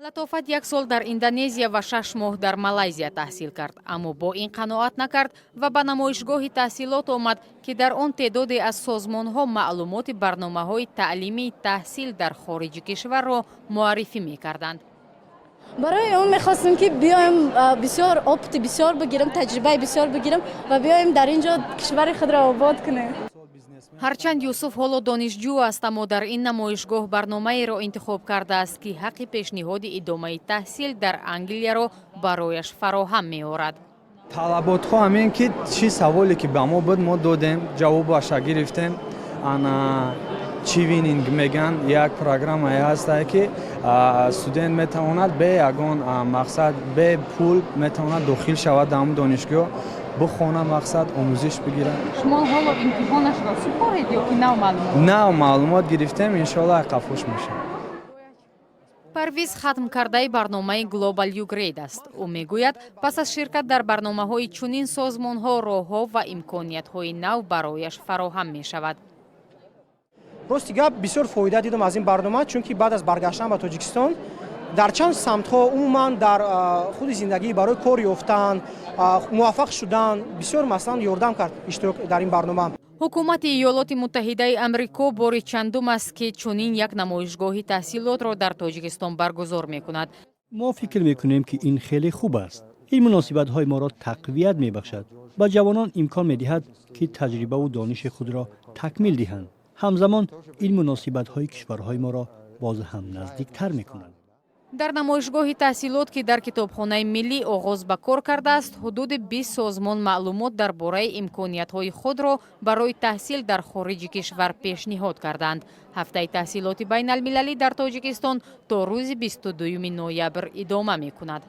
латофат 1 сол дар Индонезия ва 6 моҳ дар Малайзия таҳсил кард, аммо бо ин қаноат накард ва ба намоишгоҳи таҳсилот омад, ки дар он теъдоде аз созмонҳо маълумоти барномаҳои таълимии таҳсил дар хориҷи кишварро муаррифӣ мекарданд. برای اون میخواستیم که بیایم بسیار опыти بسیار بگیریم، تجربه بسیار بگیریم و بیایم در اینجا کشور خود را آباد کنیم. ҳарчанд Юсуф ҳоло донишҷӯ аст, аммо дар ин намоишгоҳ барномаеро интихоб кардааст, ки ҳаққи пешниҳоди идомаи таҳсил дар Англияро барояш фароҳам меорад. талаботҳо ҳамин ки чӣ саволе ки ба мо буд мо додем, ҷавобаша гирифтем. ана чивининг меган як программае ҳастае ки студент метавонад бе ягон мақсад бе пул метавонад дохил шавад дар ҳамон донишгоҳ, бухона мақсад омӯзиш бигирад. шумо ҳоло имтиҳонашро супоред ё ки нав маълумот? нав маълумот гирифтем, иншоаллоҳ қафуш мешавад. парвиз хатм кардаи барномаи Global Ugrade аст. ӯ мегӯяд, пас аз ширкат дар барномаҳои чунин созмонҳо роҳҳо ва имкониятҳои нав барояш фароҳам мешавад. рости гап бисёр фоида дидам аз ин барнома, чунки баъд аз баргаштан ба Тоҷикистон дар чанд самтҳо умуман дар худи зиндагӣ барои кор ёфтан, муваффақ шудан бисёр масалан ёрдам кард иштирок дар ин барнома. ҳукумати Иёлоти Муттаҳидаи Амрико бори чандум аст, ки чунин як намоишгоҳи таҳсилотро дар Тоҷикистон баргузор мекунад. ما فکر میکنیم که این خیلی خوب است. این مناسبت های ما را تقویت میبخشد و جوانان امکان میدهد که تجربه و دانش خود را تکمیل دهند. همزمان این مناسبت های کشورهای ما را باز هم نزدیکتر میکنند. дар намоишгоҳи таҳсилот, ки дар Китобхонаи миллӣ оғоз ба кор кардааст, ҳудуди 20 созмон маълумот дар бораи имкониятҳои худро барои таҳсил дар хориҷи кишвар пешниҳод карданд. ҳафтаи таҳсилоти байналмилалӣ дар Тоҷикистон то рӯзи 22 ноябр идома мекунад.